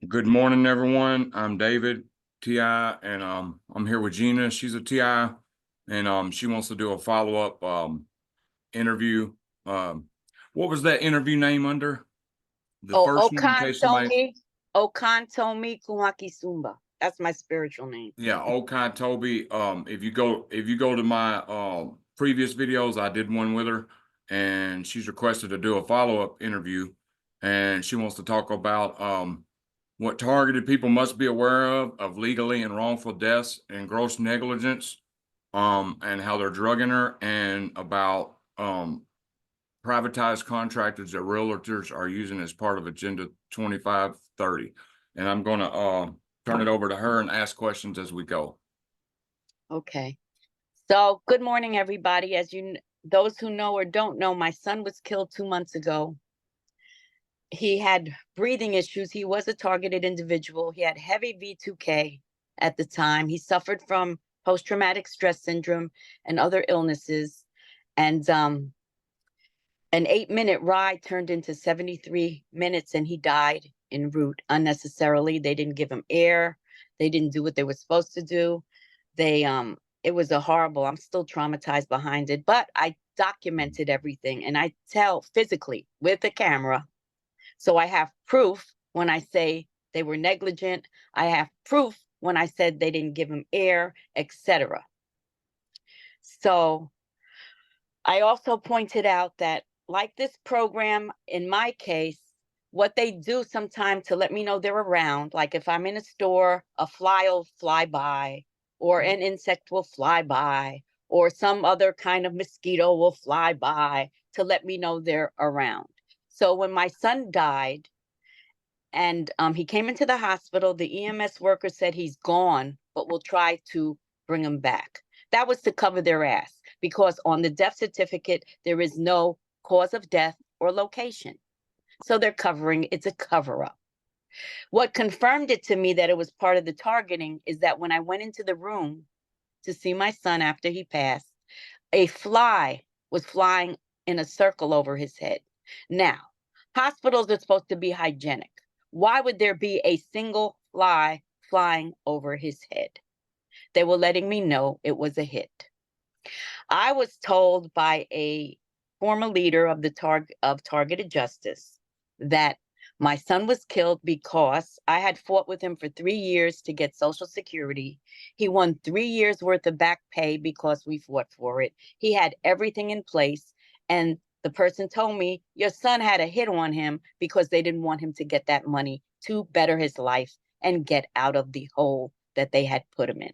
Good morning, everyone. I'm David, TI, and I'm here with Gina. She's a TI, and she wants to do a follow-up interview. Um, what was that interview name under? The Oh, first one, in case somebody. Okantumi Kumakisumba. That's my spiritual name. Yeah, Okantumi. If you go to my previous videos, I did one with her, and she's requested to do a follow-up interview, and she wants to talk about what targeted people must be aware of legally and wrongful deaths and gross negligence, and how they're drugging her, and about privatized contractors that realtors are using as part of Agenda 2530. And I'm going to turn it over to her and ask questions as we go. Okay. So, good morning, everybody. Those who know or don't know, my son was killed 2 months ago. He had breathing issues. He was a targeted individual. He had heavy V2K at the time. He suffered from post-traumatic stress syndrome and other illnesses. And an 8-minute ride turned into 73 minutes, and he died en route unnecessarily. They didn't give him air. They didn't do what they were supposed to do. It was a horrible, I'm still traumatized behind it, but I documented everything, and I tell physically with the camera. So I have proof when I say they were negligent. I have proof when I said they didn't give him air, etc. So I also pointed out that, like this program, in my case, what they do sometimes to let me know they're around, like if I'm in a store, a fly will fly by, or an insect will fly by, or some other kind of mosquito will fly by to let me know they're around. So when my son died and he came into the hospital, the EMS worker said he's gone, but we'll try to bring him back. That was to cover their ass, because on the death certificate, there is no cause of death or location. So they're covering, it's a cover up. What confirmed it to me that it was part of the targeting is that when I went into the room to see my son after he passed, a fly was flying in a circle over his head. Now, hospitals are supposed to be hygienic. Why would there be a single fly flying over his head? They were letting me know it was a hit. I was told by a former leader of targeted justice that my son was killed because I had fought with him for 3 years to get Social Security. He won 3 years worth of back pay because we fought for it. He had everything in place. And the person told me, your son had a hit on him because they didn't want him to get that money to better his life and get out of the hole that they had put him in,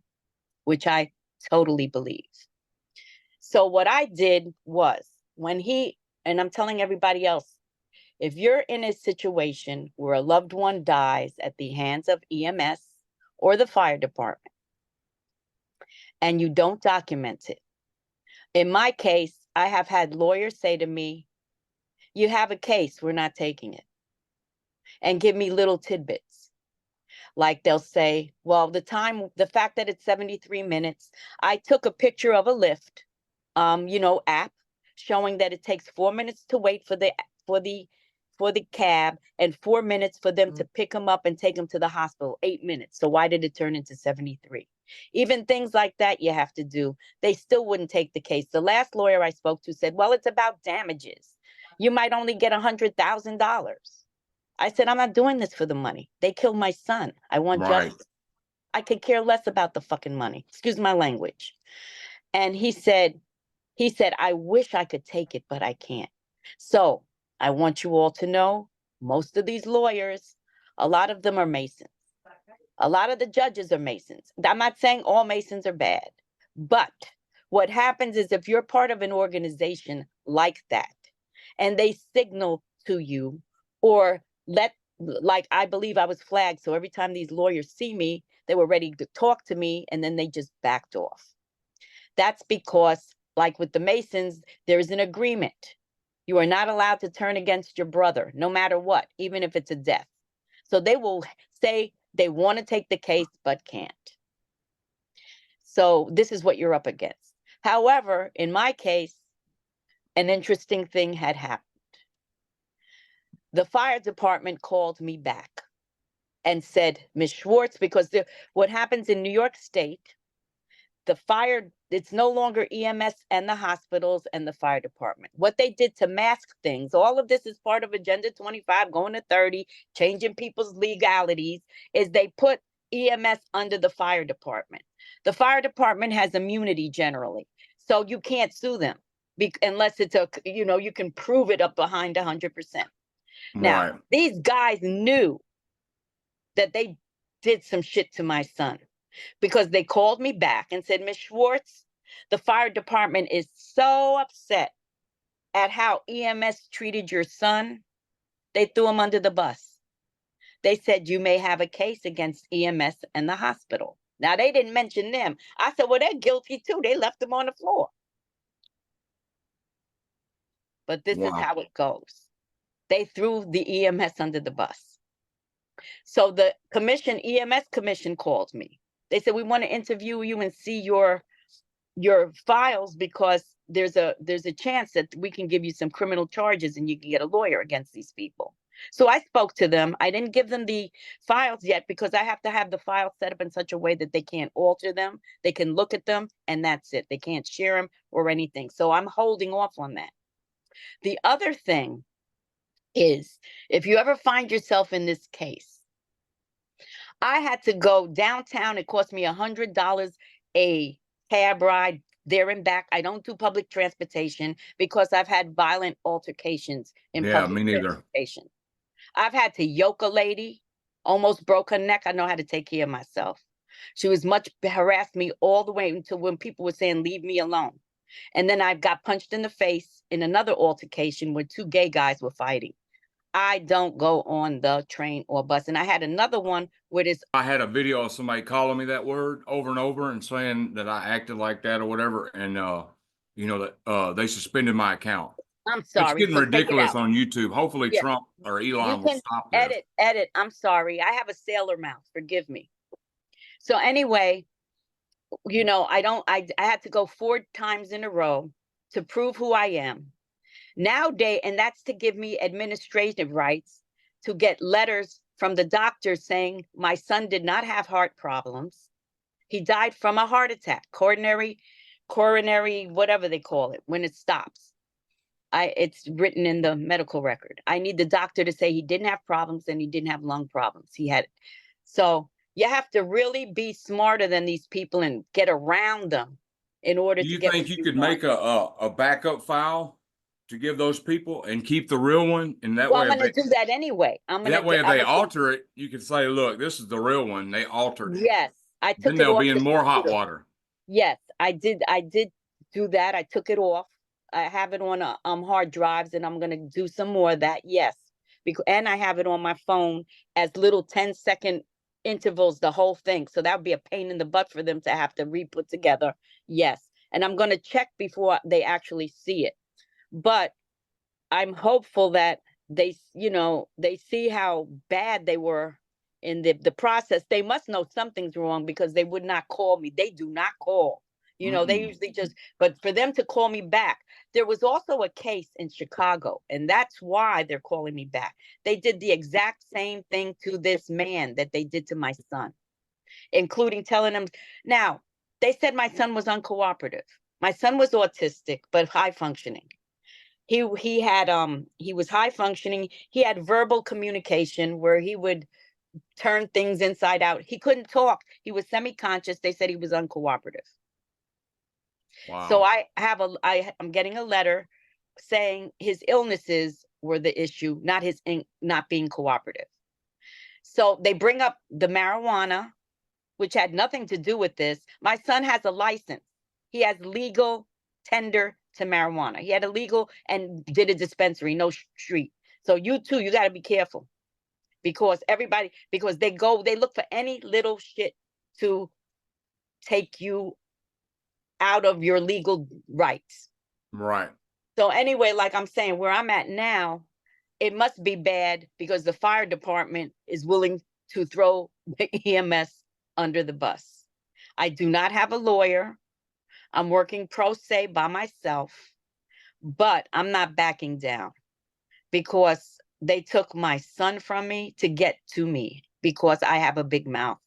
which I totally believe. So what I did was, and I'm telling everybody else, if you're in a situation where a loved one dies at the hands of EMS or the fire department and you don't document it, in my case, I have had lawyers say to me, you have a case, we're not taking it, and give me little tidbits. Like they'll say, well, the fact that it's 73 minutes, I took a picture of a Lyft, app showing that it takes 4 minutes to wait for the cab and 4 minutes for them to pick him up and take him to the hospital, 8 minutes. So why did it turn into 73? Even things like that you have to do. They still wouldn't take the case. The last lawyer I spoke to said, well, it's about damages. You might only get $100,000. I said, I'm not doing this for the money. They killed my son. I want justice. I could care less about the fucking money. Excuse my language. And he said, I wish I could take it, but I can't. So I want you all to know, most of these lawyers, a lot of them are Masons. A lot of the judges are Masons. I'm not saying all Masons are bad, but what happens is if you're part of an organization like that, and they signal to you or like I believe I was flagged. So every time these lawyers see me, they were ready to talk to me, and then they just backed off. That's because, like with the Masons, there is an agreement. You are not allowed to turn against your brother, no matter what, even if it's a death. So they will say they want to take the case, but can't. So this is what you're up against. However, in my case, an interesting thing had happened. The fire department called me back and said, Ms. Schwartz, because what happens in New York State, it's no longer EMS and the hospitals and the fire department. What they did to mask things, all of this is part of Agenda 25, going to 30, changing people's legalities, is they put EMS under the fire department. The fire department has immunity generally, so you can't sue them unless it's you can prove it up behind 100%. Now, Right. these guys knew that they did some shit to my son, because they called me back and said, Ms. Schwartz, the fire department is so upset at how EMS treated your son. They threw him under the bus. They said, you may have a case against EMS and the hospital. Now, they didn't mention them. I said, well, they're guilty too. They left them on the floor. But this is Wow. how it goes. They threw the EMS under the bus. So the EMS commission called me. They said, we want to interview you and see your files, because there's a chance that we can give you some criminal charges and you can get a lawyer against these people. So I spoke to them. I didn't give them the files yet, because I have to have the files set up in such a way that they can't alter them. They can look at them and that's it. They can't share them or anything. So I'm holding off on that. The other thing is, if you ever find yourself in this case, I had to go downtown. It cost me $100 a cab ride there and back. I don't do public transportation because I've had violent altercations in Yeah, public me neither. transportation. I've had to yoke a lady, almost broke her neck. I know how to take care of myself. She was harassed me all the way until when people were saying, leave me alone. And then I got punched in the face in another altercation where two gay guys were fighting. I don't go on the train or bus. And I had another one where I had a video of somebody calling me that word over and over and saying that I acted like that or whatever, and that they suspended my account. I'm It's sorry, getting so take it ridiculous out. on YouTube. Hopefully Yeah, Trump or you Elon will can stop this. edit. I'm sorry. I have a sailor mouth. Forgive me. So anyway, I had to go 4 times in a row to prove who I am. Nowadays, and that's to give me administrative rights to get letters from the doctor saying my son did not have heart problems. He died from a heart attack, coronary, whatever they call it, when it stops. It's written in the medical record. I need the doctor to say he didn't have problems and he didn't have lung problems. So you have to really be smarter than these people and get around them in order Do to you get think what you you could want. make a backup file to give those people and keep the real one? And that Well, way, I'm going to do that anyway. if they alter it, you can say, look, this is the real one. They altered it. Yes, I Then took it they'll off be in the more hot computer. water. Yes, I did do that. I took it off. I have it on hard drives, and I'm going to do some more of that. Yes, and I have it on my phone as little 10-second intervals, the whole thing. So that would be a pain in the butt for them to have to re-put together. Yes, and I'm going to check before they actually see it. But I'm hopeful that they see how bad they were in the process. They must know something's wrong, because they would not call me. They do not call. They usually but for them to call me back. There was also a case in Chicago, and that's why they're calling me back. They did the exact same thing to this man that they did to my son, including telling him. Now, they said my son was uncooperative. My son was autistic, but high functioning. He was high functioning. He had verbal communication where he would turn things inside out. He couldn't talk. He was semi-conscious. They said he was uncooperative. Wow. So I'm getting a letter saying his illnesses were the issue, not his not being cooperative. So they bring up the marijuana, which had nothing to do with this. My son has a license. He has legal tender to marijuana. He had a legal and did a dispensary, no street. So you got to be careful, because they look for any little shit to take you out of your legal rights. Right. So anyway, like I'm saying, where I'm at now, it must be bad, because the fire department is willing to throw the EMS under the bus. I do not have a lawyer. I'm working pro se by myself, but I'm not backing down, because they took my son from me to get to me. because I have a big mouth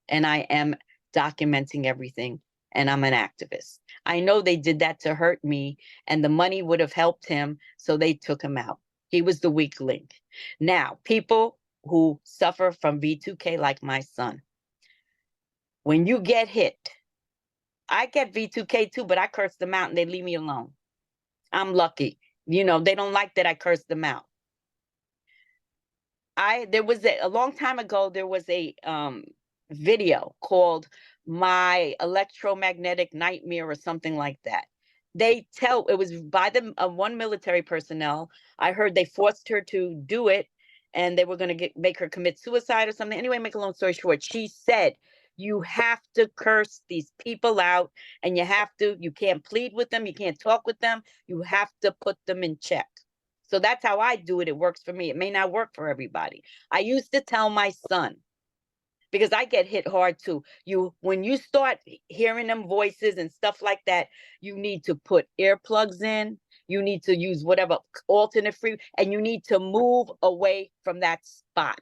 and I am documenting everything and I'm an activist. I know they did that to hurt me and the money would have helped him, so they took him out. He was the weak link. Now, people who suffer from V2K like my son, when you get hit, I get V2K too, but I curse them out and they leave me alone. I'm lucky. You know, they don't like that I curse them out. There was a long time ago, there was a video called My Electromagnetic Nightmare or something like that. It was by one military personnel. I heard they forced her to do it and they were going to make her commit suicide or something. Anyway, make a long story short, she said, you have to curse these people out and you can't plead with them. You can't talk with them. You have to put them in check. So that's how I do it. It works for me. It may not work for everybody. I used to tell my son, because I get hit hard too. When you start hearing them voices and stuff like that, you need to put earplugs in. You need to use whatever alternate free, and you need to move away from that spot.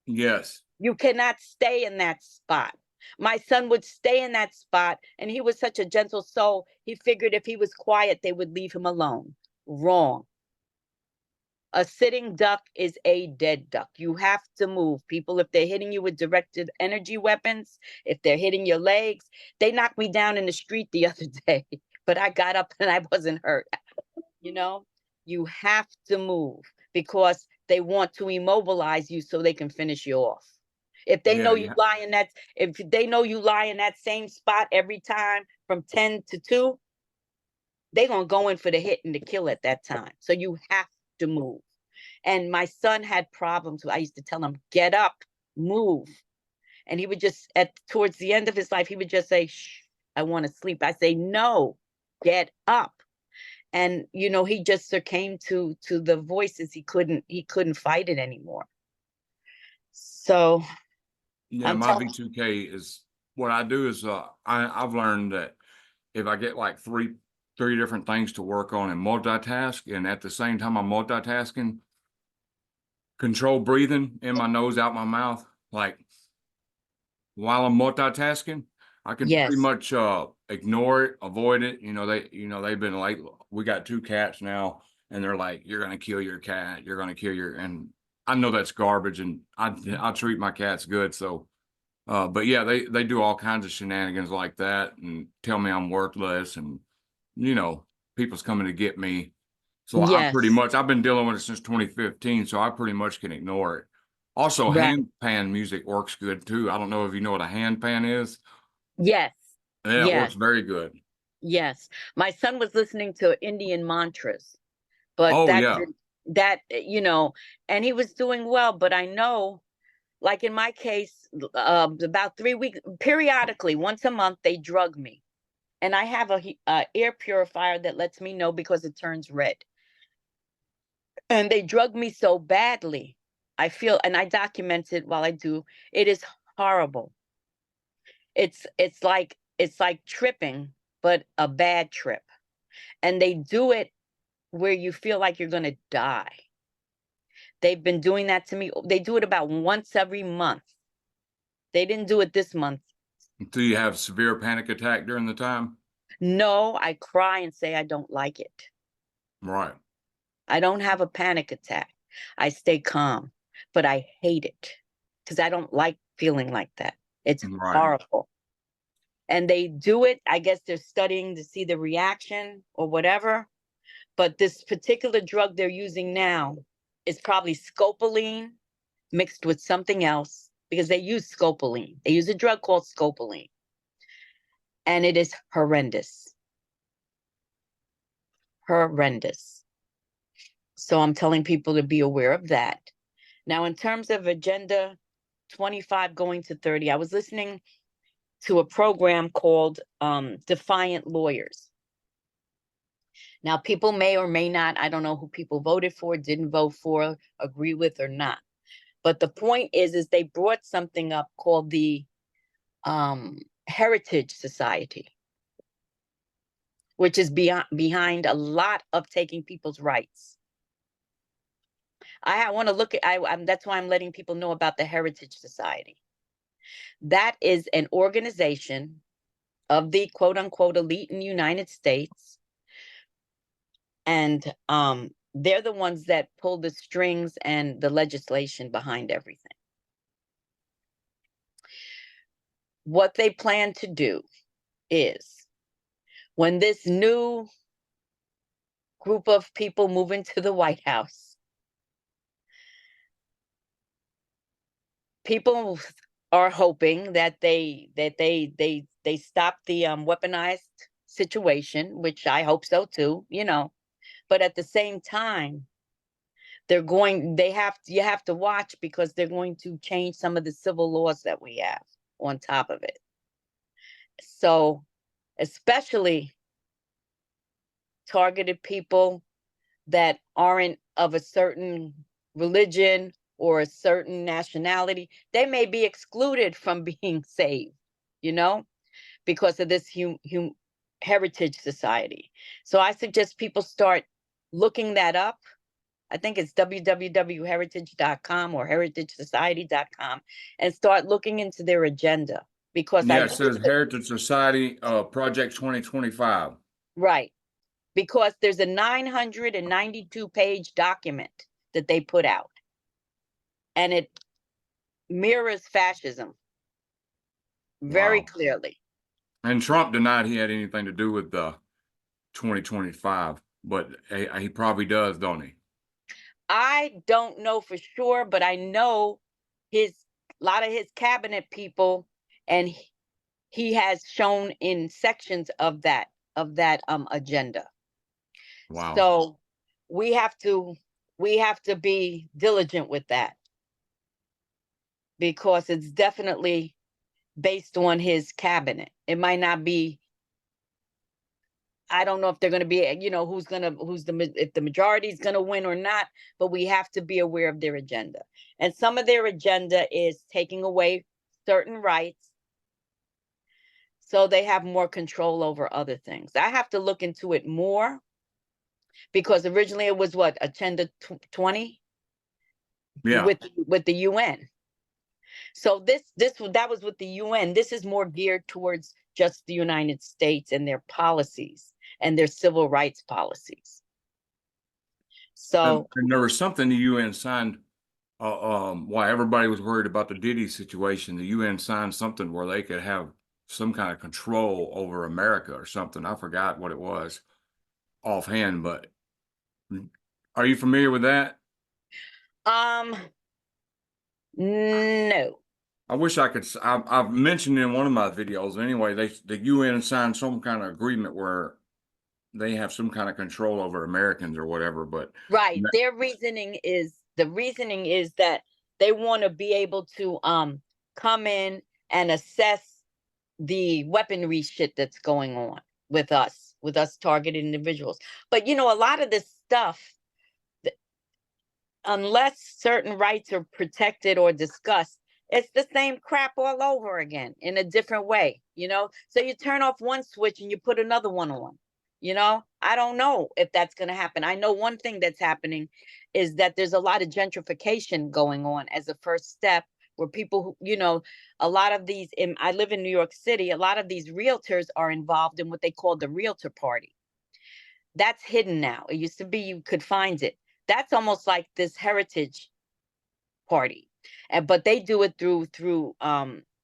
Yes. You cannot stay in that spot. My son would stay in that spot, and he was such a gentle soul. He figured if he was quiet, they would leave him alone. Wrong. A sitting duck is a dead duck. You have to move. People, if they're hitting you with directed energy weapons, if they're hitting your legs, they knocked me down in the street the other day, but I got up and I wasn't hurt. You know, you have to move because they want to immobilize you so they can finish you off. If they know you lie in that, if they know you lie in that same spot every time from 10 to 2, they're going to go in for the hit and the kill at that time. So you have to move. And my son had problems. I used to tell him, get up, move. And he would just, towards the end of his life, he would just say, shh, I want to sleep. I say, no, get up. And, you know, he just succumbed to the voices. He couldn't fight it anymore. So yeah, my V2K is what I do is I've learned that if I get like three different things to work on and multitask, and at the same time I'm multitasking, control breathing in my nose, out my mouth, like while I'm multitasking, I can pretty much ignore it, avoid it. They've been like, we got 2 cats now, and they're like, you're gonna kill your cat, you're gonna kill your, and I know that's garbage, and I treat my cats good, so but yeah, they do all kinds of shenanigans like that and tell me I'm worthless, and people's coming to get me. So I've been dealing with it since 2015, so I pretty much can ignore it. Also, hand pan music works good too. I don't know if you know what a hand pan is. Yes. Yeah, it works very good. Yes. My son was listening to Indian mantras, but and he was doing well. But I know, like in my case, about 3 weeks, periodically, once a month, they drug me. And I have a air purifier that lets me know because it turns red. And they drug me so badly. I feel, and I document it while I do, it is horrible. It's like tripping, but a bad trip. And they do it where you feel like you're going to die. They've been doing that to me. They do it about once every month. They didn't do it this month. Do you have severe panic attack during the time? No, I cry and say I don't like it. Right. I don't have a panic attack. I stay calm, but I hate it because I don't like feeling like that. It's horrible. And they do it. I guess they're studying to see the reaction or whatever. But this particular drug they're using now is probably scopolamine mixed with something else, because they use scopolamine. They use a drug called scopolamine. And it is horrendous. Horrendous. So I'm telling people to be aware of that. Now, in terms of Agenda 25 going to 30, I was listening to a program called Defiant Lawyers. Now, people may or may not, I don't know who people voted for, didn't vote for, agree with or not. But the point is they brought something up called the Heritage Society, which is behind a lot of taking people's rights. I want to look at, that's why I'm letting people know about the Heritage Society. That is an organization of the quote unquote elite in the United States. And they're the ones that pull the strings and the legislation behind everything. What they plan to do is, when this new group of people move into the White House, people are hoping that they stop the weaponized situation, which I hope so too, you know. But at the same time, you have to watch, because they're going to change some of the civil laws that we have on top of it. So, especially targeted people that aren't of a certain religion or a certain nationality, they may be excluded from being saved, you know, because of this Heritage Society. So I suggest people start looking that up. I think it's www.heritage.com or heritagesociety.com, and start looking into their agenda, because Yeah, it says Heritage Society, Project 2025. right, because there's a 992-page document that they put out, and it mirrors fascism very Wow. clearly. And Trump denied he had anything to do with the 2025, but he probably does, don't he? I don't know for sure, but I know his a lot of his cabinet people, and he has shown in sections of that agenda. Wow. So we have to be diligent with that, because it's definitely based on his cabinet. It might not be, I don't know if they're going to be, you know, if the majority is going to win or not, but we have to be aware of their agenda. And some of their agenda is taking away certain rights, so they have more control over other things. I have to look into it more, because originally it was what, Agenda 20 Yeah. with the UN. So that was with the UN. This is more geared towards just the United States and their policies and their civil rights policies. So And there was something the UN signed, why everybody was worried about the Diddy situation. The UN signed something where they could have some kind of control over America or something. I forgot what it was offhand, but are you familiar with that? um no. I wish I could. I've mentioned in one of my videos. Anyway, the UN signed some kind of agreement where they have some kind of control over Americans or whatever. But Right. Their reasoning is that they want to be able to come in and assess the weaponry shit that's going on with us targeted individuals. But you know, a lot of this stuff, unless certain rights are protected or discussed, it's the same crap all over again in a different way, you know? So you turn off one switch and you put another one on, you know? I don't know if that's going to happen. I know one thing that's happening is that there's a lot of gentrification going on as a first step, where people who, you know, a lot of these, I live in New York City, a lot of these realtors are involved in what they call the realtor party. That's hidden now. It used to be you could find it. That's almost like this heritage party, but they do it through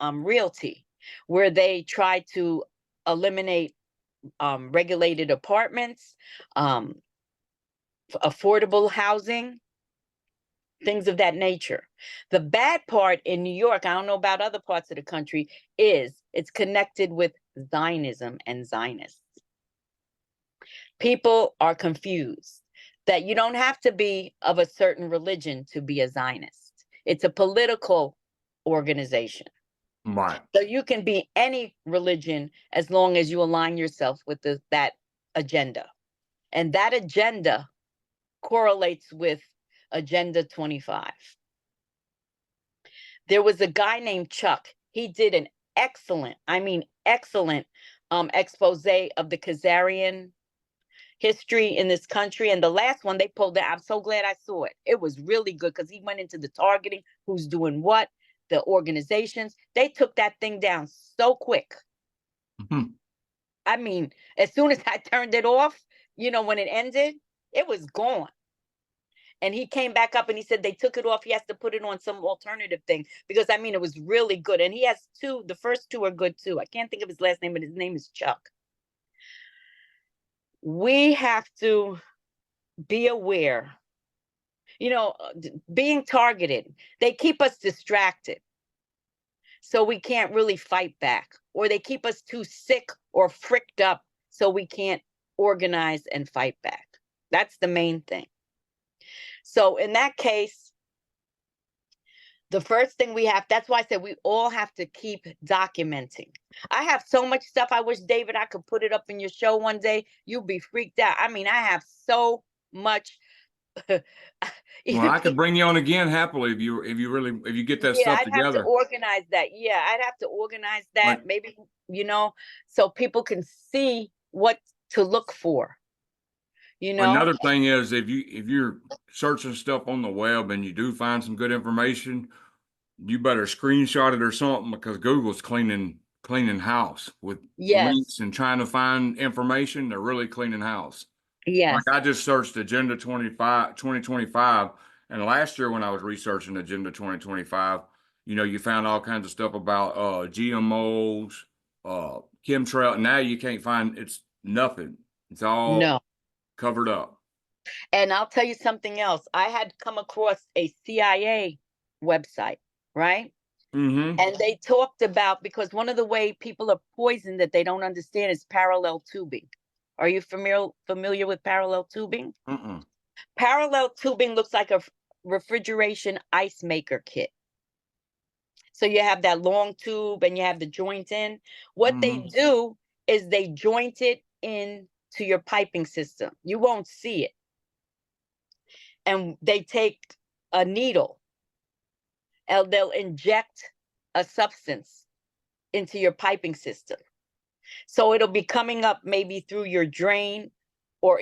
realty, where they try to eliminate regulated apartments, um, affordable housing, things of that nature. The bad part in New York, I don't know about other parts of the country, is it's connected with Zionism and Zionists. People are confused that you don't have to be of a certain religion to be a Zionist. It's a political organization. right, So you can be any religion as long as you align yourself with that agenda. And that agenda correlates with Agenda 25. There was a guy named Chuck. He did an excellent, I mean, excellent expose of the Khazarian history in this country. And the last one they pulled out, I'm so glad I saw it. It was really good because he went into the targeting, who's doing what, the organizations. They took that thing down so quick. Mhm. I mean, as soon as I turned it off, when it ended, it was gone. And he came back up and he said they took it off. He has to put it on some alternative thing because I mean, it was really good. And he has two, the first two are good too. I can't think of his last name, but his name is Chuck. We have to be aware, being targeted, they keep us distracted. So we can't really fight back, or they keep us too sick or fricked up so we can't organize and fight back. That's the main thing. So in that case, the first thing that's why I said we all have to keep documenting. I have so much stuff. I wish, David, I could put it up in your show one day. You'd be freaked out. I mean, I have so much. Well, Even I could bring you on again happily if you get that yeah, stuff I'd have to together. organize that. Yeah, I'd have to organize that. Like, Maybe, so people can see what to look for, you know? another thing is if you're searching stuff on the web and you do find some good information, you better screenshot it or something because Google's cleaning house with Yes, links and trying to find information. They're really cleaning house. Like yes, I just searched Agenda 2025, and last year when I was researching Agenda 2025, you found all kinds of stuff about GMOs, chemtrail. Now you can't find it's nothing. It's all no. covered up. And I'll tell you something else. I had come across a CIA website, right? Mm-hmm. And they talked about, because one of the way people are poisoned that they don't understand is parallel tubing. Are you familiar with parallel tubing? Mm-mm. Parallel tubing looks like a refrigeration ice maker kit. So you have that long tube and you have the joint in. What they Mm-hmm. do is they joint it in to your piping system. You won't see it. And they take a needle and they'll inject a substance into your piping system. So it'll be coming up maybe through your drain or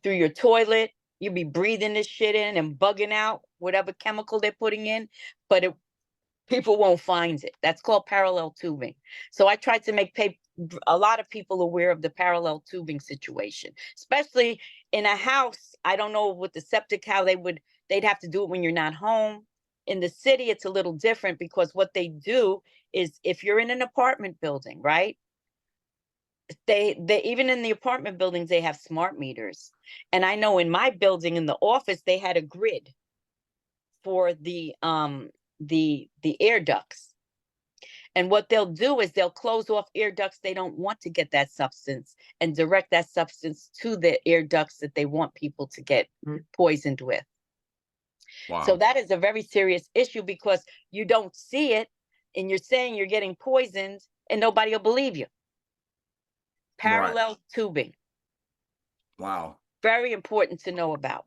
through your toilet. You'll be breathing this shit in and bugging out whatever chemical they're putting in, but people won't find it. That's called parallel tubing. So I tried to make a lot of people aware of the parallel tubing situation, especially in a house. I don't know with the septic how they'd have to do it when you're not home. In the city, it's a little different because what they do is if you're in an apartment building, right? They even in the apartment buildings they have smart meters. And I know in my building in the office they had a grid for the air ducts. And what they'll do is they'll close off air ducts they don't want to get that substance and direct that substance to the air ducts that they want people to get poisoned with. So Wow. that is a very serious issue because you don't see it and you're saying you're getting poisoned and nobody will believe you. Right. Parallel tubing, Wow. very important to know about.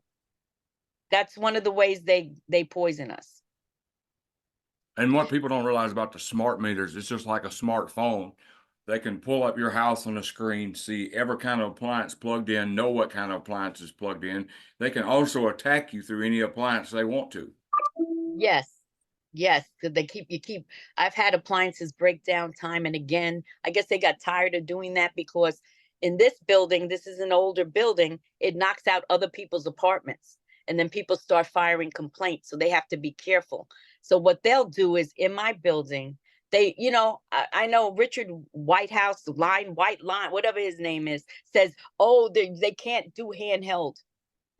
That's one of the ways they poison us. And what people don't realize about the smart meters, it's just like a smartphone. They can pull up your house on the screen, see every kind of appliance plugged in, know what kind of appliance is plugged in. They can also attack you through any appliance they want to. Yes. Yes, because I've had appliances break down time and again. I guess they got tired of doing that because in this building, this is an older building, it knocks out other people's apartments. And then people start filing complaints. So they have to be careful. So what they'll do is in my building, I know Richard Whitehouse, White Line, whatever his name is, says, oh, they can't do handheld.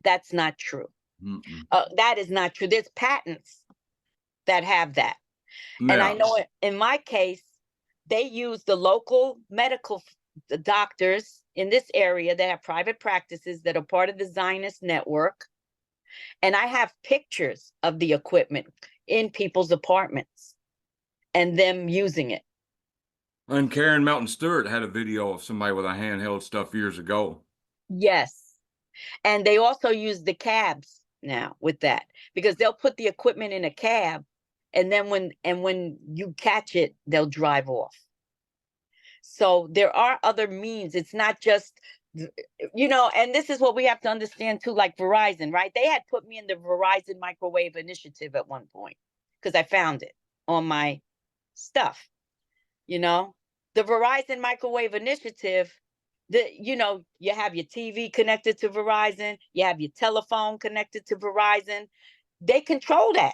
That's not true. Mm-mm. That is not true. There's patents that have that. And I Now, know in my case, they use the local medical doctors in this area that have private practices that are part of the Zionist network. And I have pictures of the equipment in people's apartments and them using it. and Karen Melton Stewart had a video of somebody with a handheld stuff years ago. Yes. And they also use the cabs now with that because they'll put the equipment in a cab and then when you catch it, they'll drive off. So there are other means. It's not just You know, and this is what we have to understand too, like Verizon, right? They had put me in the Verizon microwave initiative at one point because I found it on my stuff, you know. The Verizon microwave initiative, you have your TV connected to Verizon, you have your telephone connected to Verizon. They control that.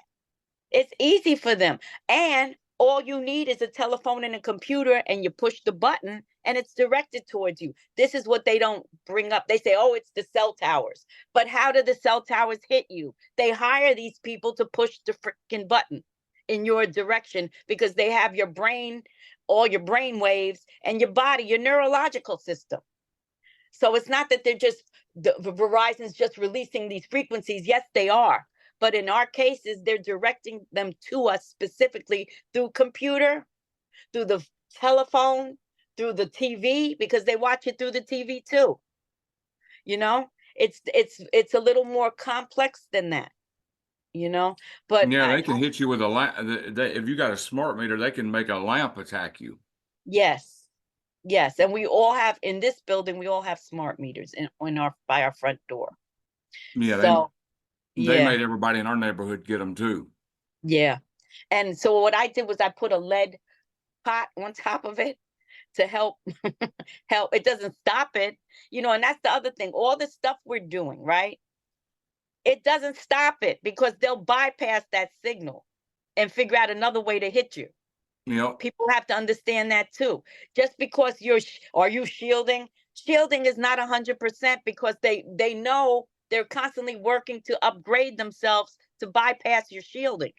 It's easy for them. And all you need is a telephone and a computer, and you push the button and it's directed towards you. This is what they don't bring up. They say, oh, it's the cell towers. But how do the cell towers hit you? They hire these people to push the freaking button in your direction because they have your brain, all your brain waves, and your body, your neurological system. So it's not that they're just Verizon's just releasing these frequencies. Yes, they are. But in our cases, they're directing them to us specifically through computer, through the telephone, through the TV, because they watch it through the TV too. You know, it's a little more complex than that, you know. But Yeah, they can hit you with a lamp. If you got a smart meter, they can make a lamp attack you. yes, yes, and we all have in this building, we all have smart meters in our by our front door. Yeah, So they yeah, made everybody in our neighborhood get them too. yeah. And so what I did was I put a lead pot on top of it to help help. It doesn't stop it, and that's the other thing. All the stuff we're doing, right? It doesn't stop it because they'll bypass that signal and figure out another way to hit you. Yep. People have to understand that too. Just because are you shielding? Shielding is not 100% because they know they're constantly working to upgrade themselves to bypass your shielding.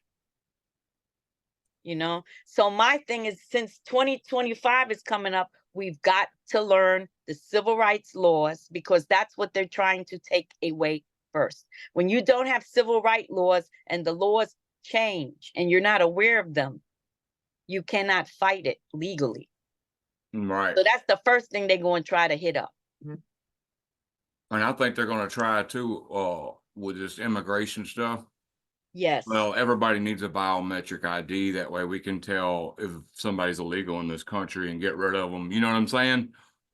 So my thing is, since 2025 is coming up, we've got to learn the civil rights laws because that's what they're trying to take away first. When you don't have civil rights laws and the laws change and you're not aware of them, you cannot fight it legally. Right. So that's the first thing they're going to try to hit up. And I think they're going to try too, with this immigration stuff. Yes. Well, everybody needs a biometric ID. That way we can tell if somebody's illegal in this country and get rid of them. You know what I'm saying?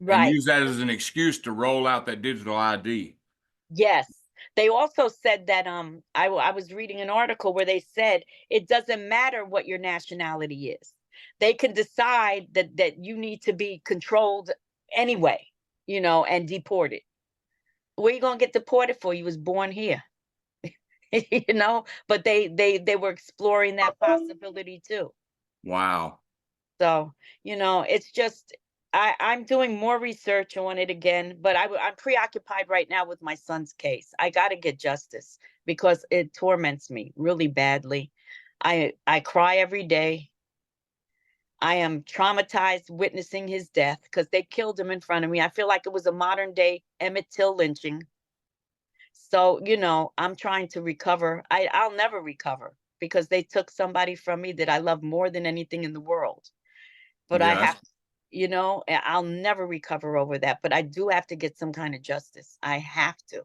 And Right. use that as an excuse to roll out that digital ID. Yes. They also said that I was reading an article where they said it doesn't matter what your nationality is. They can decide that you need to be controlled anyway, and deported. Where you gonna get deported for? You was born here. But they were exploring that possibility too. Wow. So, it's just I'm doing more research on it again, but I'm preoccupied right now with my son's case. I got to get justice because it torments me really badly. I cry every day. I am traumatized witnessing his death because they killed him in front of me. I feel like it was a modern day Emmett Till lynching. So, I'm trying to recover. I'll never recover because they took somebody from me that I love more than anything in the world. But I Yeah, have, I'll never recover over that. But I do have to get some kind of justice. I have to,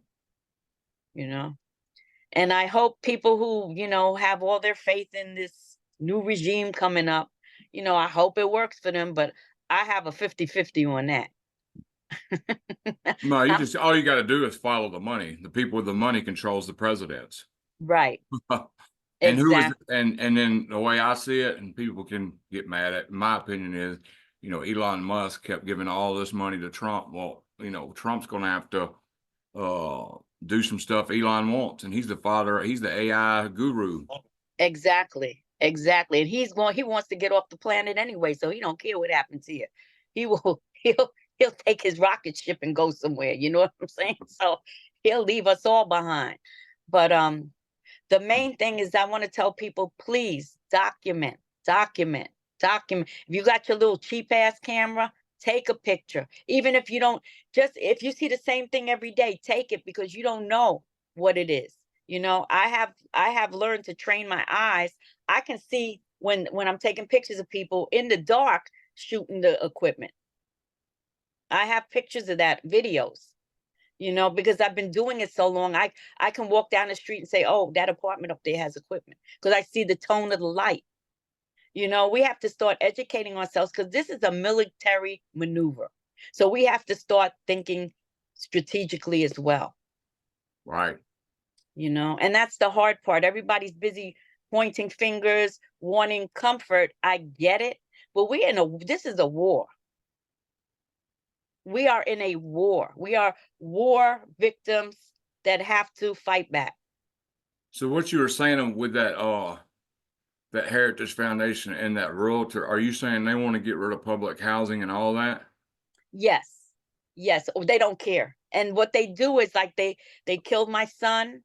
you know. And I hope people who, have all their faith in this new regime coming up, I hope it works for them. But I have a 50-50 on that. no, I'm all you got to do is follow the money. The people with the money controls the presidents. right. And who is Exactly. and then the way I see it, and people can get mad at, my opinion is, Elon Musk kept giving all this money to Trump. Well, Trump's going to have to do some stuff Elon wants, and he's the AI guru. Exactly. Exactly. And he wants to get off the planet anyway, so he don't care what happens here. He will he'll take his rocket ship and go somewhere, you know what I'm saying? So he'll leave us all behind. But the main thing is I want to tell people, please document, document, document. If you got your little cheap ass camera, take a picture. Even if you don't, just if you see the same thing every day, take it because you don't know what it is. I have learned to train my eyes. I can see when I'm taking pictures of people in the dark shooting the equipment. I have pictures of that, videos, because I've been doing it so long. I can walk down the street and say, "Oh, that apartment up there has equipment," because I see the tone of the light. We have to start educating ourselves because this is a military maneuver. So we have to start thinking strategically as well, Right. and that's the hard part. Everybody's busy pointing fingers, wanting comfort. I get it, but this is a war. We are in a war. We are war victims that have to fight back. So what you were saying with that Heritage Foundation and that realtor, are you saying they want to get rid of public housing and all that? Yes. Yes. Oh, they don't care. And what they do is like they killed my son.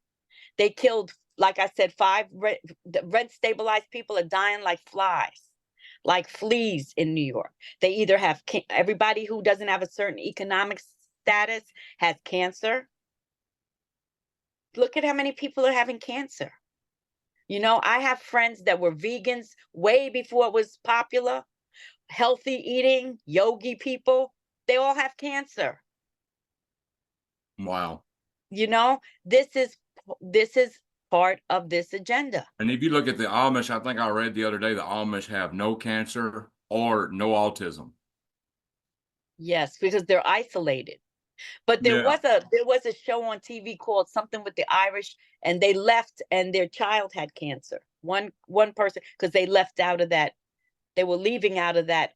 They killed, like I said, the rent stabilized people are dying like flies, like fleas in New York. They either have everybody who doesn't have a certain economic status has cancer. Look at how many people are having cancer. I have friends that were vegans way before it was popular, healthy eating, yogi people. They all have cancer. Wow. This is part of this agenda. And if you look at the Amish, I think I read the other day, the Amish have no cancer or no autism. Yes, because they're isolated. But there Yeah. was a show on TV called something with the Irish, and they left and their child had cancer. One person, because they left out of that, they were leaving out of that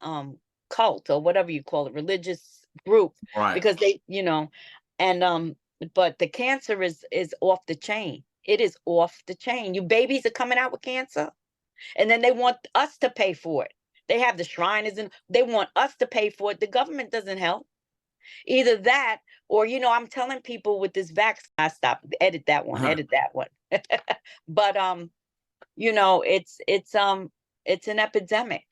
cult or whatever you call it, religious group, Right. because and but the cancer is off the chain. It is off the chain. You babies are coming out with cancer, and then they want us to pay for it. They have the Shriners and they want us to pay for it. The government doesn't help. Either that, or I'm telling people with this vaccine. I stop. Edit that one. Edit that one. But it's an epidemic.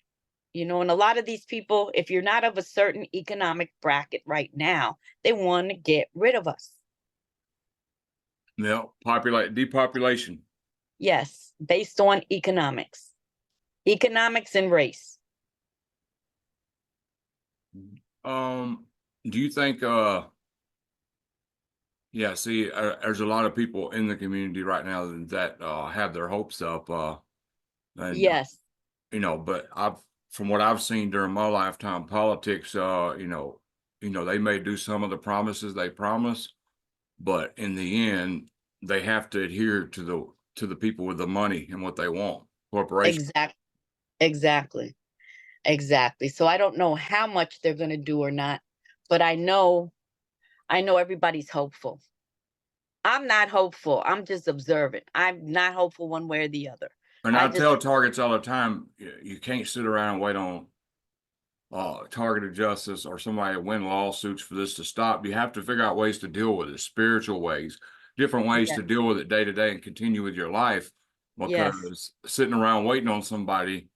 And a lot of these people, if you're not of a certain economic bracket right now, they want to get rid of us. Yeah. Depopulation. Yes, based on economics and race. Do you think yeah, see, there's a lot of people in the community right now that have their hopes up and Yes. but from what I've seen during my lifetime, politics, they may do some of the promises they promise, but in the end, they have to adhere to the people with the money and what they want, corporations. Exactly. So I don't know how much they're going to do or not, but I know everybody's hopeful. I'm not hopeful. I'm just observant. I'm not hopeful one way or the other. And I tell targets all the time, you can't sit around and wait on targeted justice or somebody to win lawsuits for this to stop. You have to figure out ways to deal with it, spiritual ways, different ways to deal with it day to day and continue with your life. Because sitting around waiting on somebody,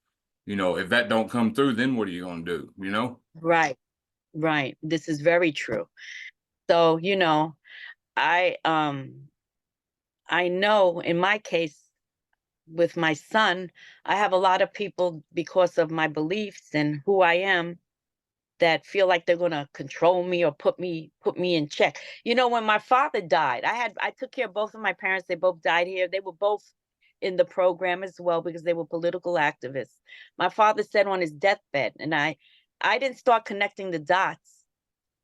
if that don't come through, then what are you going to do? Right. This is very true. So, I know in my case with my son, I have a lot of people, because of my beliefs and who I am, that feel like they're going to control me or put me in check. When my father died, I took care of both of my parents. They both died here. They were both in the program as well because they were political activists. My father said on his deathbed, and I didn't start connecting the dots.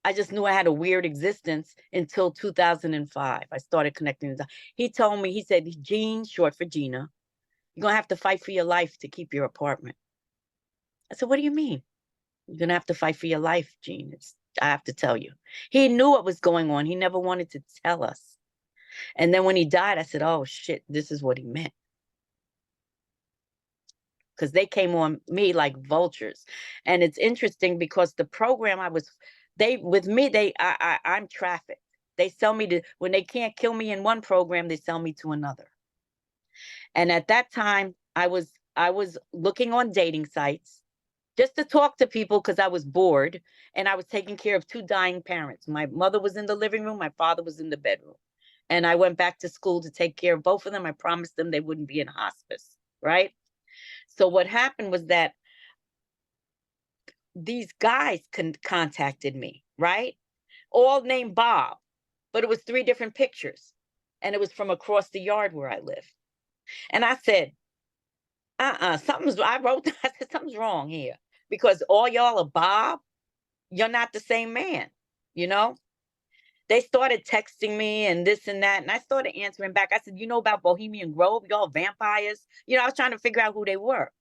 I just knew I had a weird existence until 2005. I started connecting the dots. He told me, he said, "Jean, short for Gina, you're going to have to fight for your life to keep your apartment." I said, "What do you mean?" "You're going to have to fight for your life, Jean. I have to tell you." He knew what was going on. He never wanted to tell us. And then when he died, I said, "Oh, shit, this is what he meant." Because they came on me like vultures. And it's interesting because the program I'm trafficked. They sell me to, when they can't kill me in one program, they sell me to another. And at that time, I was looking on dating sites just to talk to people because I was bored, and I was taking care of two dying parents. My mother was in the living room, my father was in the bedroom. And I went back to school to take care of both of them. I promised them they wouldn't be in hospice, right? So what happened was that these guys contacted me, right? All named Bob, but it was 3 different pictures. And it was from across the yard where I live. And I said, I said, something's wrong here. Because all y'all are Bob, you're not the same man, you know? They started texting me and this and that, and I started answering back. I said, "You know about Bohemian Grove? Y'all vampires." I was trying to figure out who they were.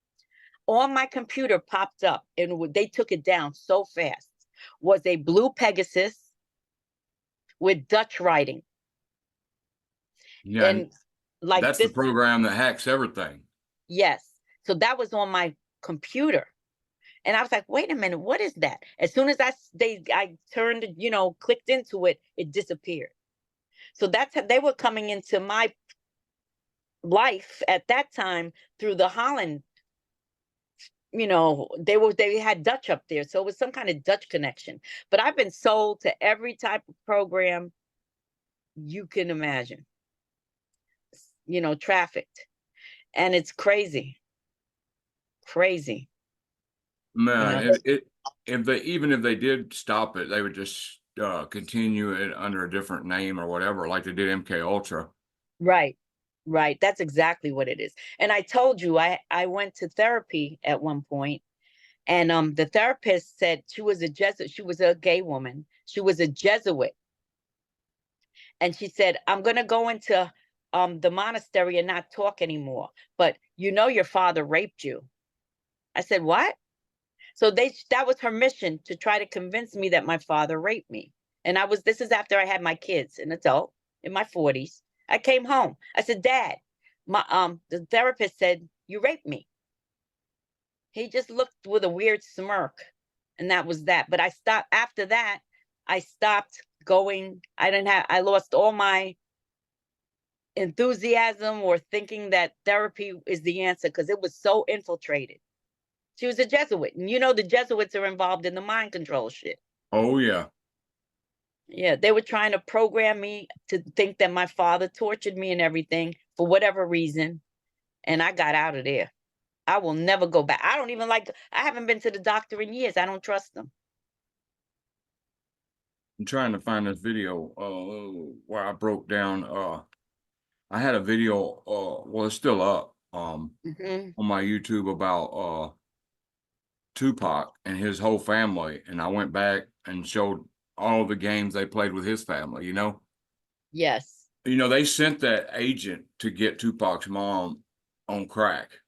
On my computer popped up, and they took it down so fast. Was a blue Pegasus with Dutch writing, Yeah, and and like that's the this. program that hacks everything. Yes, so that was on my computer. And I was like, wait a minute, what is that? As soon as I turned, clicked into it, it disappeared. So that's how they were coming into my life at that time through the Holland. They had Dutch up there. So it was some kind of Dutch connection. But I've been sold to every type of program you can imagine, trafficked. And it's crazy, crazy, you Man, know. if they did stop it, they would just continue it under a different name or whatever, like they did MK Ultra. Right. Right. That's exactly what it is. And I told you I went to therapy at one point, and the therapist said she was a Jesuit. She was a gay woman. She was a Jesuit. And she said, "I'm going to go into the monastery and not talk anymore. But your father raped you." I said, "What?" So that was her mission, to try to convince me that my father raped me. And this is after I had my kids, an adult in my 40s. I came home. I said, "Dad, the therapist said you raped me." He just looked with a weird smirk, and that was that. But I stopped after that. I stopped going. I lost all my enthusiasm or thinking that therapy is the answer, because it was so infiltrated. She was a Jesuit, and the Jesuits are involved in the mind control shit. Oh yeah. Yeah, they were trying to program me to think that my father tortured me and everything for whatever reason, and I got out of there. I will never go back. I haven't been to the doctor in years. I don't trust them. I'm trying to find this video where I broke down I had a video well, it's still up Hmm. on my YouTube about Tupac and his whole family, and I went back and showed all the games they played with his family. Yes. They sent that agent to get Tupac's mom on crack.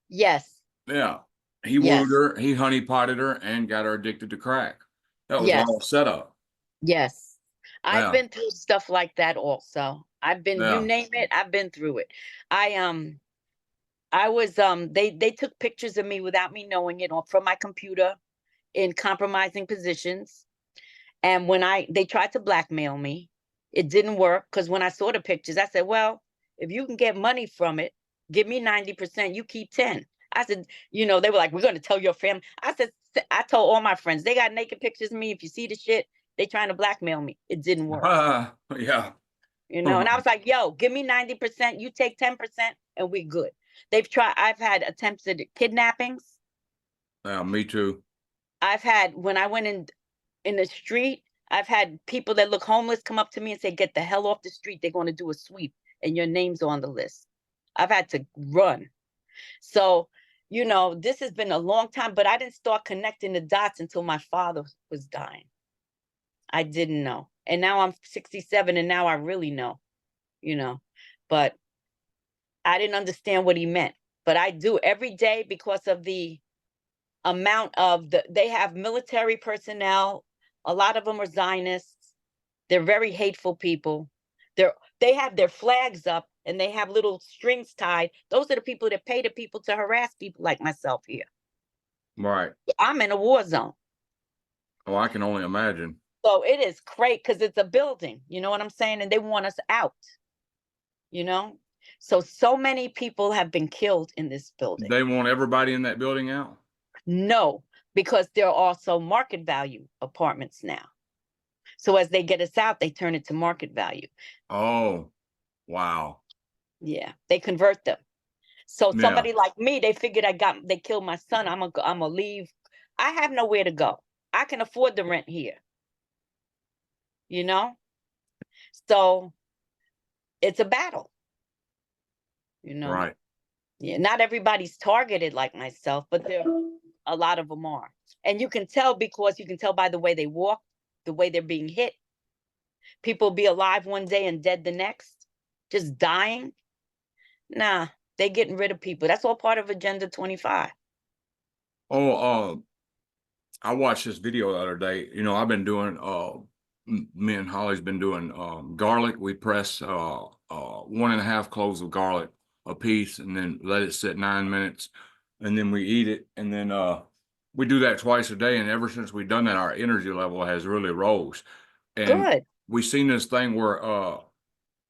Yes. Yeah. He wooed Yes. her, he honeypotted her, and got her addicted to crack. That was all Yes. set up. Yes. I've Yeah. been through stuff like that also. You Yeah. name it, I've been through it. I I was they took pictures of me without me knowing it, on from my computer, in compromising positions. And when they tried to blackmail me, it didn't work, because when I saw the pictures, I said, "Well, if you can get money from it, give me 90%, you keep 10." I said, they were like, "We're going to tell your family." I said, I told all my friends, they got naked pictures of me. If you see the shit, they trying to blackmail me. It didn't work. Yeah. And I was like, "Yo, give me 90%, you take 10%, and we good." I've had attempts at kidnappings. Yeah, me too. I've had, when I went in the street, I've had people that look homeless come up to me and say, "Get the hell off the street. They're going to do a sweep and your name's on the list." I've had to run. So, this has been a long time, but I didn't start connecting the dots until my father was dying. I didn't know. And now I'm 67, and now I really know, you know. But I didn't understand what he meant. But I do every day, because of the amount of they have military personnel. A lot of them are Zionists. They're very hateful people. They have their flags up, and they have little strings tied. Those are the people that pay the people to harass people like myself here. Right. I'm in a war zone. Oh, I can only imagine. So it is great, because it's a building. You know what I'm saying? And they want us out, you know? So many people have been killed in this building. They want everybody in that building out? No, because there are also market value apartments now. So as they get us out, they turn it to market value. Oh, wow. Yeah, they convert them. So Yeah. somebody like me, they figured they killed my son. I'm gonna leave. I have nowhere to go. I can afford the rent here, you know? So it's a battle, you know? Right. Yeah, not everybody's targeted like myself, but a lot of them are. And you can tell, because you can tell by the way they walk, the way they're being hit. People be alive one day and dead the next, just dying. Nah, they getting rid of people. That's all part of Agenda 25. Oh, I watched this video the other day. You know, I've been doing me and Holly's been doing garlic. We press 1.5 cloves of garlic a piece and then let it sit 9 minutes, and then we eat it. And then we do that twice a day. And ever since we've done that, our energy level has really rose. And Good. we seen this thing where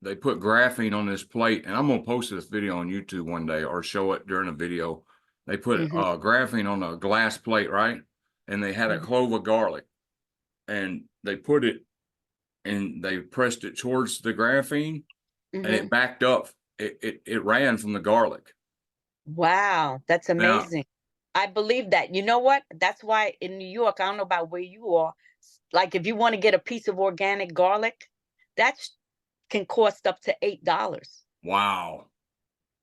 they put graphene on this plate, and I'm gonna post this video on YouTube one day or show it during a video. They put Hmm. graphene on a glass plate, right? And they had a Hmm. clove of garlic, and they put it and they pressed it towards the graphene, and Hmm. it backed up. It ran from the garlic. Wow, that's Now, amazing. I believe that. You know what? That's why in New York, I don't know about where you are, like if you want to get a piece of organic garlic, that can cost up to $8. wow.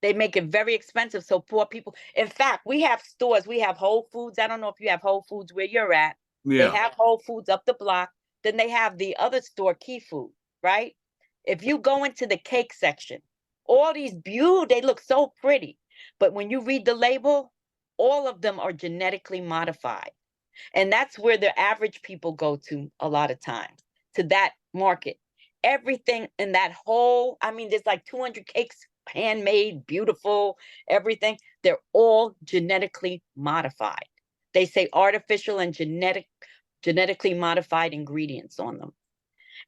They make it very expensive, so poor people. In fact, we have stores. We have Whole Foods. I don't know if you have Whole Foods where you're at. They Yeah. have Whole Foods up the block. Then they have the other store, Key Food, right? If you go into the cake section, all these they look so pretty. But when you read the label, all of them are genetically modified. And that's where the average people go to a lot of times, to that market. Everything in that whole, I mean, there's like 200 cakes, handmade, beautiful, everything. They're all genetically modified. They say artificial and genetically modified ingredients on them.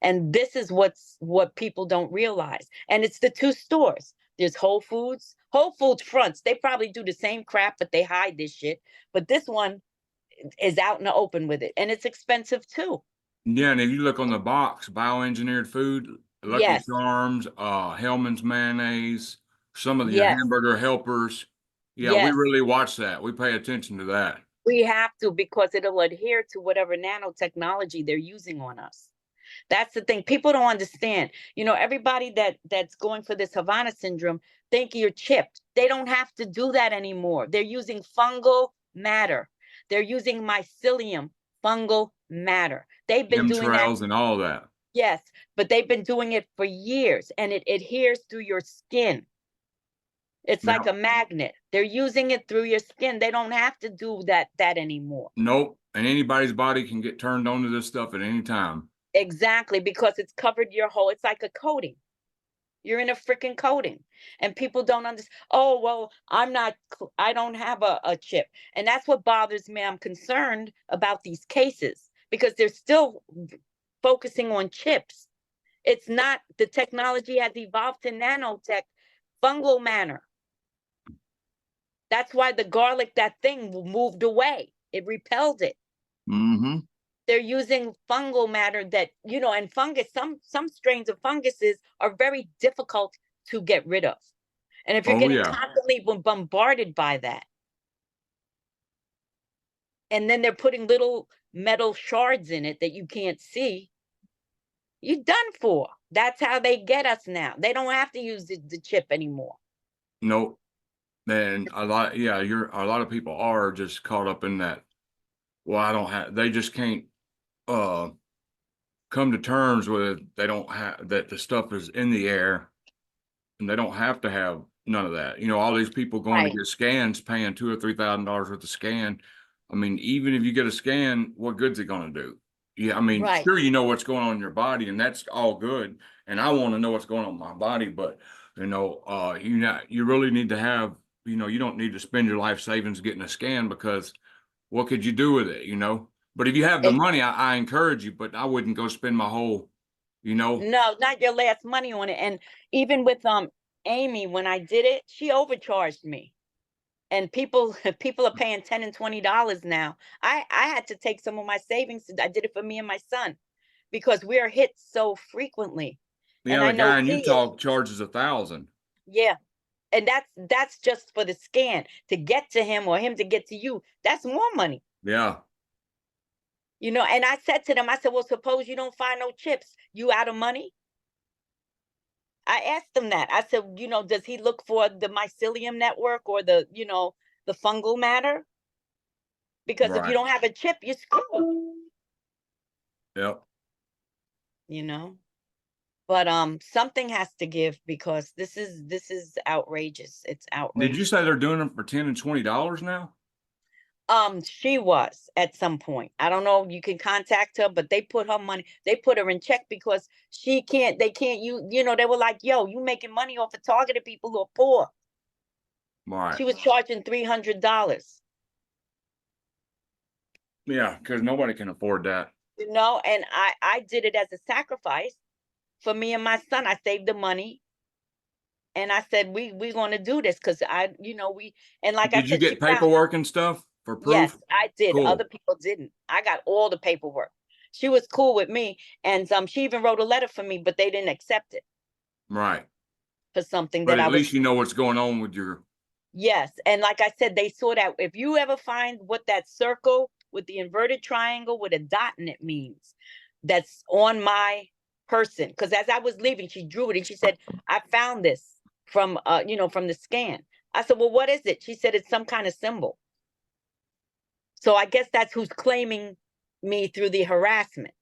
And this is what people don't realize. And it's the two stores. There's Whole Foods. Whole Foods fronts, they probably do the same crap, but they hide this shit. But this one is out in the open with it, and it's expensive too. Yeah, and if you look on the box, bioengineered food, Lucky Yes, Charms, Hellman's mayonnaise, some of your yes, hamburger helpers. Yeah, we yes. really watch that. We pay attention to that. We have to, because it'll adhere to whatever nanotechnology they're using on us. That's the thing. People don't understand. Everybody that's going for this Havana syndrome think you're chipped. They don't have to do that anymore. They're using fungal matter. They're using mycelium fungal matter. They've been doing that. Chemtrails and all that. Yes, but they've been doing it for years, and it adheres through your skin. It's like Yep. a magnet. They're using it through your skin. They don't have to do that anymore. Nope. And anybody's body can get turned on to this stuff at any time. Exactly, because it's covered your whole, it's like a coating. You're in a freaking coating. And people don't understand. Oh, well, I don't have a chip. And that's what bothers me. I'm concerned about these cases because they're still focusing on chips. It's not, the technology has evolved to nanotech, fungal matter. That's why the garlic, that thing moved away. It repelled it. Mm-hmm. They're using fungal matter and fungus, some strains of funguses are very difficult to get rid of. And if you're Oh, getting yeah. constantly bombarded by that, and then they're putting little metal shards in it that you can't see, you're done for. That's how they get us now. They don't have to use the chip anymore. Nope. And a lot of people are just caught up in that. Well, they just can't uh come to terms with they don't have that the stuff is in the air and they don't have to have none of that. You know, all these people going to Right, get scans, paying $2,000 or $3,000 worth of scan. I mean, even if you get a scan, what good's it going to do? Yeah, I mean, right. sure, you know what's going on in your body, and that's all good. And I want to know what's going on in my body, but you really need to have, you don't need to spend your life savings getting a scan because what could you do with it? But if you have the It, money, I encourage you, but I wouldn't go spend my whole, you know, no, not your last money on it. And even with Amy, when I did it, she overcharged me. And people are paying $10 and $20 now. I had to take some of my savings. I did it for me and my son because we are hit so frequently. And yeah, I the know guy in he is. Utah charges 1,000. Yeah. And that's just for the scan to get to him or him to get to you. That's more money. Yeah. And I said to them, I said, well, suppose you don't find no chips. You out of money? I asked them that. I said, does he look for the mycelium network or the fungal matter? Because if you Right. don't have a chip, you're screwed. Yep. You know? But something has to give, because this is outrageous. It's Did you outrageous. say they're doing them for $10 and $20 now? She was at some point. I don't know. You can contact her, but they put her money. They put her in check because she can't. They can't. You know. They were like, "Yo, you making money off of targeted people who are poor." Right. She was charging $300. Yeah, because nobody can afford that. You know, and I did it as a sacrifice for me and my son. I saved the money, and I said, we're going to do this because we, and like I Did you said, she get found. paperwork and stuff for Yes, proof? I did. Other Cool. people didn't. I got all the paperwork. She was cool with me, and she even wrote a letter for me, but they didn't accept it Right. for something But that at I was. least you know what's going on with your. Yes, and like I said, they saw that. If you ever find what that circle with the inverted triangle with a dot in it means, that's on my person. Because as I was leaving, she drew it and she said, "I found this from from the scan." I said, "Well, what is it?" She said, "It's some kind of symbol." So I guess that's who's claiming me through the harassment,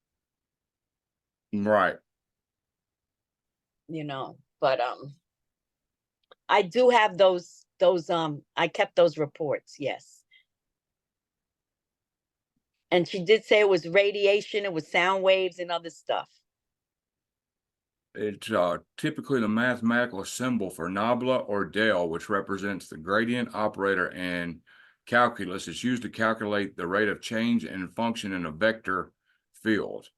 Right. But I do have those I kept those reports, yes. And she did say it was radiation, it was sound waves and other stuff. It's typically the mathematical symbol for nabla or del, which represents the gradient operator in calculus. It's used to calculate the rate of change and function in a vector field.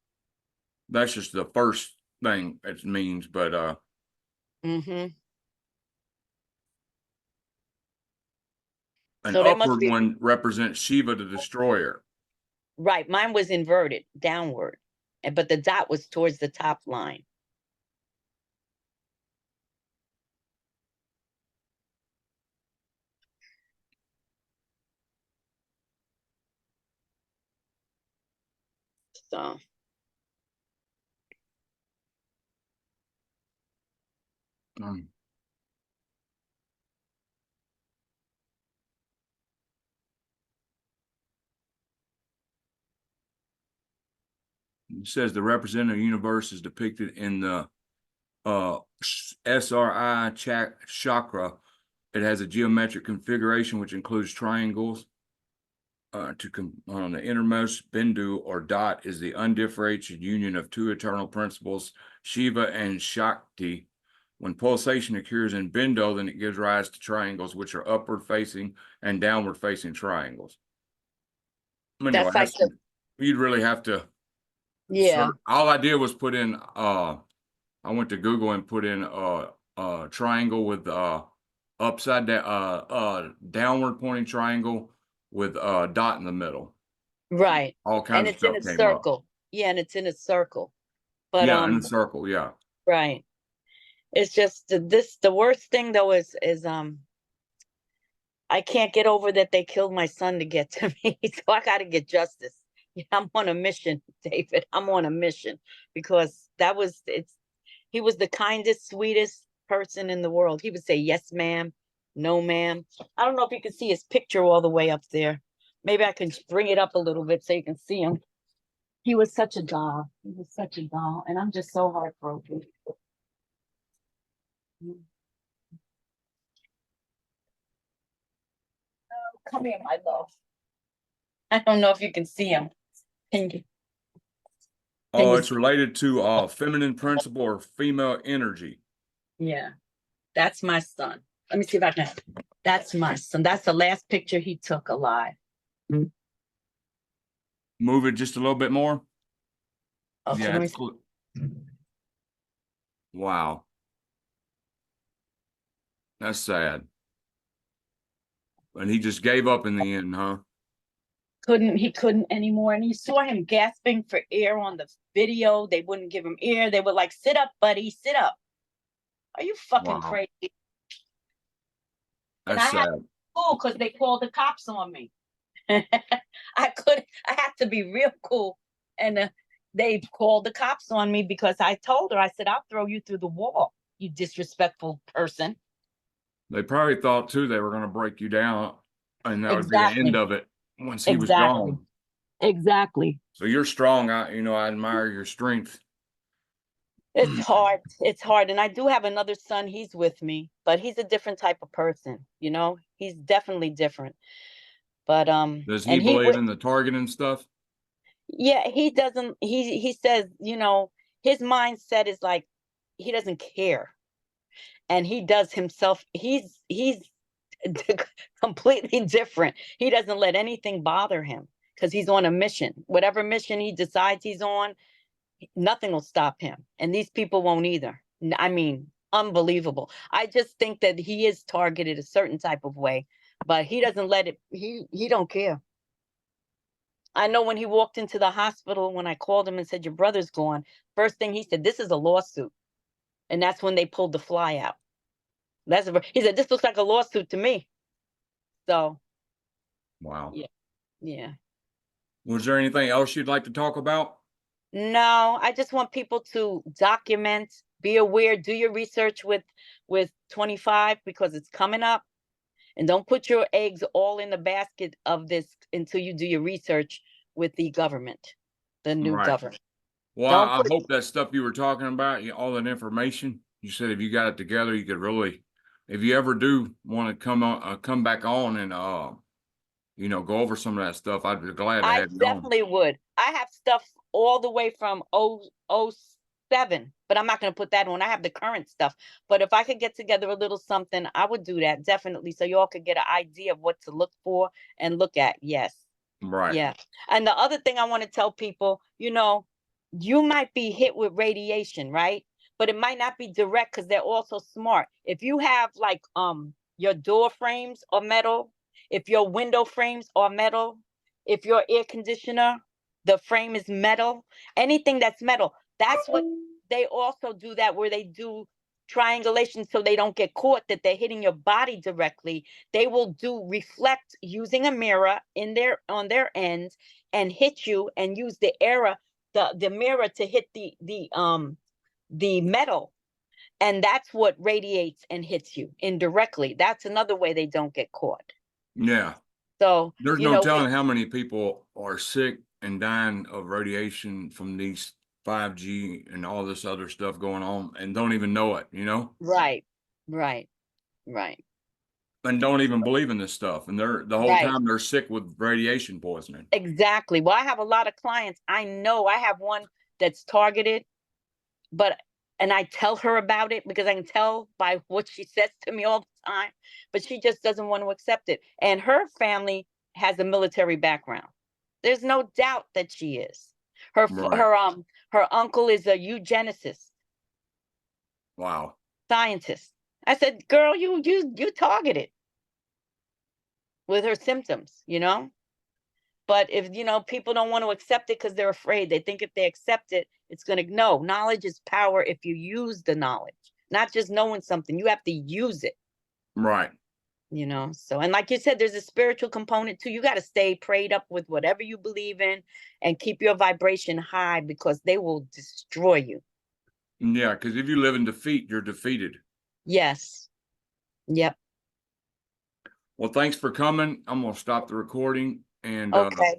That's just the first thing it means, but Mm-hmm. an So there must upward be, one represents Shiva the destroyer. right, mine was inverted downward, but the dot was towards the top line. So Um, it says the representative universe is depicted in the SRI chakra. It has a geometric configuration which includes triangles. On the innermost bindu or dot is the undifferentiated union of two eternal principles, Shiva and Shakti. When pulsation occurs in bindu, then it gives rise to triangles, which are upward facing and downward facing triangles. Anyway, that's like the, you'd really have to yeah, search. All I did was put in I went to Google and put in triangle with upside down downward pointing triangle with dot in the middle. right. All And kinds of it's in stuff a came up. circle. Yeah, and it's in a circle. But Yeah, in a circle, yeah. right. It's just the worst thing though is I can't get over that they killed my son to get to me. So I got to get justice. Yeah, I'm on a mission, David. I'm on a mission because he was the kindest, sweetest person in the world. He would say, "Yes, ma'am. No, ma'am." I don't know if you can see his picture all the way up there. Maybe I can bring it up a little bit so you can see him. He was such a doll. He was such a doll. And I'm just so heartbroken. Come here, my love. I don't know if you can see him. Can you? Can Oh, you it's see? related to feminine principle or female energy. Yeah, that's my son. Let me see if I can. That's my son. That's the last picture he took alive. Move it just a little bit more. Okay, Yeah, let me it's see. cool. Wow, that's sad. And he just gave up in the end, huh? He couldn't anymore. And you saw him gasping for air on the video. They wouldn't give him air. They were like, "Sit up, buddy, sit up." Are you fucking Wow, crazy? And that's I had to sad. cool because they called the cops on me. I had to be real cool. And they called the cops on me because I told her, I said, "I'll throw you through the wall, you disrespectful person." They probably thought too they were going to break you down, and that would be the end Exactly. of it once he was Exactly. gone. Exactly. So you're strong. I admire your strength. It's hard. It's hard. And I do have another son. He's with me, but he's a different type of person. You know, he's definitely different. But Does he and he believe would, in the targeting stuff? yeah, he doesn't. He says, you know, his mindset is like he doesn't care, and he does himself. He's completely different. He doesn't let anything bother him because he's on a mission. Whatever mission he decides he's on, nothing will stop him. And these people won't either. I mean, unbelievable. I just think that he is targeted a certain type of way, but he doesn't let it, he don't care. I know when he walked into the hospital, when I called him and said, your brother's gone, first thing he said, this is a lawsuit. And that's when they pulled the fly out. He said, this looks like a lawsuit to me. So, Wow. yeah, yeah. Was there anything else you'd like to talk about? No, I just want people to document, be aware, do your research with 25 because it's coming up. And don't put your eggs all in the basket of this until you do your research with the government, the new Right. government. Well, Don't I put hope that stuff you were talking about, all that information, you said if you got it together, you could really, if you ever do want to come back on and, go over some of that stuff, I'd be glad to I have you on. definitely would. I have stuff all the way from 07, but I'm not going to put that on. I have the current stuff. But if I could get together a little something, I would do that definitely so you all could get an idea of what to look for and look at. Yes. Right. Yeah. And the other thing I want to tell people, you might be hit with radiation, right? But it might not be direct because they're also smart. If you have like your door frames are metal, if your window frames are metal, if your air conditioner, the frame is metal, anything that's metal, that's what they also do, that where they do triangulation so they don't get caught that they're hitting your body directly. They will do reflect using a mirror in their on their end and hit you and use the mirror to hit the metal, and that's what radiates and hits you indirectly. That's another way they don't get caught. Yeah. So There's no telling how many people are sick and dying of radiation from these 5G and all this other stuff going on and don't even know it, right, right, right, and don't even believe in this stuff. And they're the whole right. time they're sick with radiation poisoning. Exactly. Well, I have a lot of clients. I know I have one that's targeted, but and I tell her about it because I can tell by what she says to me all the time, but she just doesn't want to accept it. And her family has a military background. There's no doubt that she is. Her Right. her uncle is a eugenicist, Wow. scientist. I said, "Girl, you targeted with her symptoms." But if people don't want to accept it because they're afraid, they think if they accept it, it's going to, no, knowledge is power if you use the knowledge, not just knowing something. You have to use it, Right. So, and like you said, there's a spiritual component too. You got to stay prayed up with whatever you believe in and keep your vibration high because they will destroy you. Yeah, because if you live in defeat, you're defeated. Yes. Yep. Well, thanks for coming. I'm gonna stop the recording and Okay.